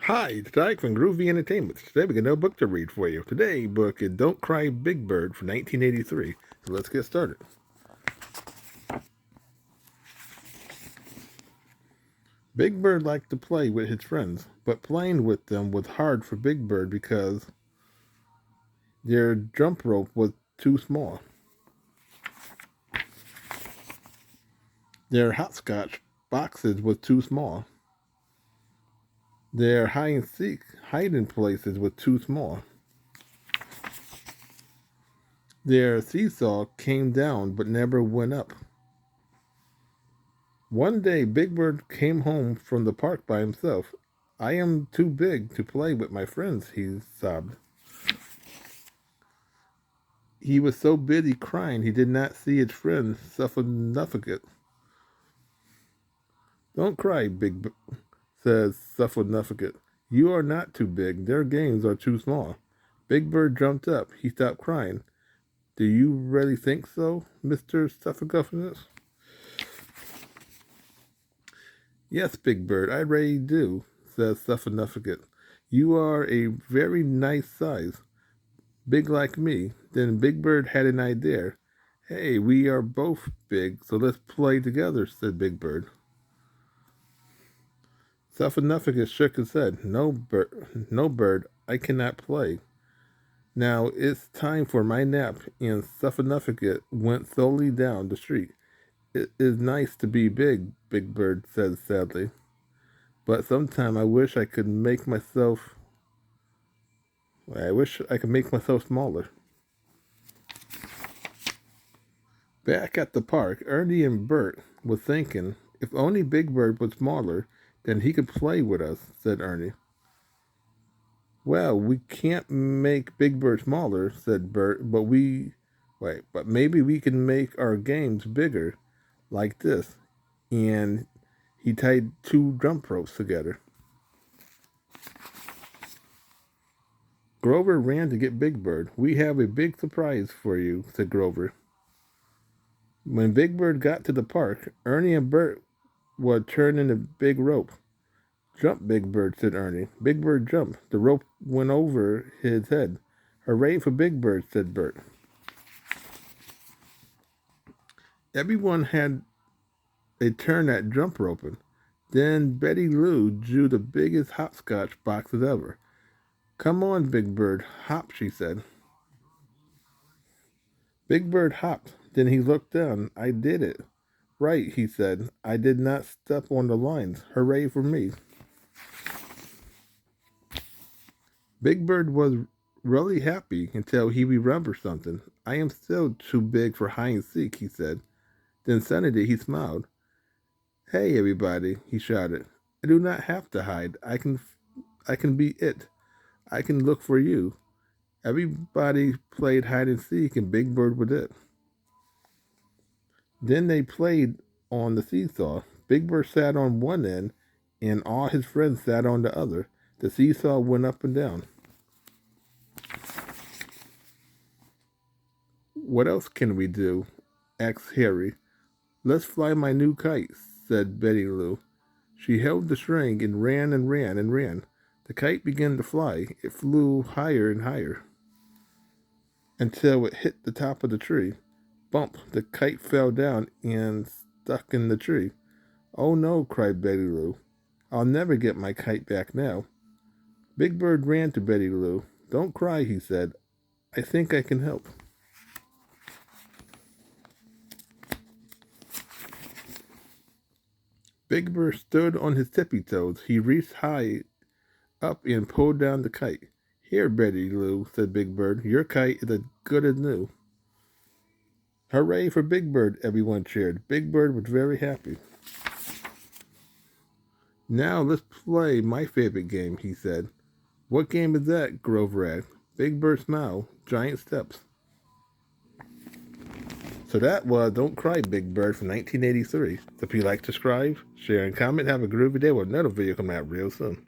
Hi, it's Ike from Groovy Entertainment. Today we got no book to read for you. Today book is Don't Cry Big Bird from 1983. So let's get started. Big Bird liked to play with his friends, but playing with them was hard for Big Bird because their jump rope was too small. Their hopscotch boxes was too small. Their hide and seek hiding places was too small. Their seesaw came down but never went up. One day Big Bird came home from the park by himself. I am too big to play with my friends, he sobbed. He was so busy crying he did not see his friend Snuffleupagus. Don't cry, says Snuffleupagus. You are not too big. Their games are too small. Big Bird jumped up. He stopped crying. Do you really think so, Mr. Snuffleupagus? Yes, Big Bird, I really do, says Snuffleupagus. You are a very nice size. Big like me. Then Big Bird had an idea. Hey, we are both big, so let's play together, said Big Bird. Snuffleupagus shook his head. No, Bird, I cannot play. Now it's time for my nap, and Snuffleupagus went slowly down the street. It is nice to be big, Big Bird said sadly. But sometime I wish I could make myself smaller. Back at the park, Ernie and Bert were thinking, if only Big Bird was smaller, then he could play with us, said Ernie. Well, we can't make Big Bird smaller, said Bert, but maybe we can make our games bigger, like this. And he tied two jump ropes together. Grover ran to get Big Bird. We have a big surprise for you, said Grover. When Big Bird got to the park, Ernie and Bert were turning the big rope. Jump, Big Bird, said Ernie. Big Bird jumped. The rope went over his head. Hooray for Big Bird, said Bert. Everyone had a turn at jump roping. Then Betty Lou drew the biggest hopscotch boxes ever. Come on, Big Bird, hop, she said. Big Bird hopped. Then he looked down. I did it. Right, he said. I did not step on the lines. Hooray for me. Big Bird was really happy until he remembered something. I am still too big for hide and seek, he said. Then suddenly he smiled. Hey, everybody, he shouted. I do not have to hide. I can be it. I can look for you. Everybody played hide and seek and Big Bird was it. Then they played on the seesaw. Big Bird sat on one end and all his friends sat on the other. The seesaw went up and down. What else can we do? Asked Harry. Let's fly my new kite, said Betty Lou. She held the string and ran and ran and ran. The kite began to fly. It flew higher and higher until it hit the top of the tree. Bump! The kite fell down and stuck in the tree. Oh no, cried Betty Lou. I'll never get my kite back now. Big Bird ran to Betty Lou. Don't cry, he said. I think I can help. Big Bird stood on his tippy toes. He reached high up and pulled down the kite. Here, Betty Lou, said Big Bird. Your kite is as good as new. Hooray for Big Bird, everyone cheered. Big Bird was very happy. Now let's play my favorite game, he said. What game is that? Grover asked. Big Bird smiled. Giant steps. So that was Don't Cry, Big Bird from 1983. So if you like, subscribe, share, and comment, have a groovy day with another video coming out real soon.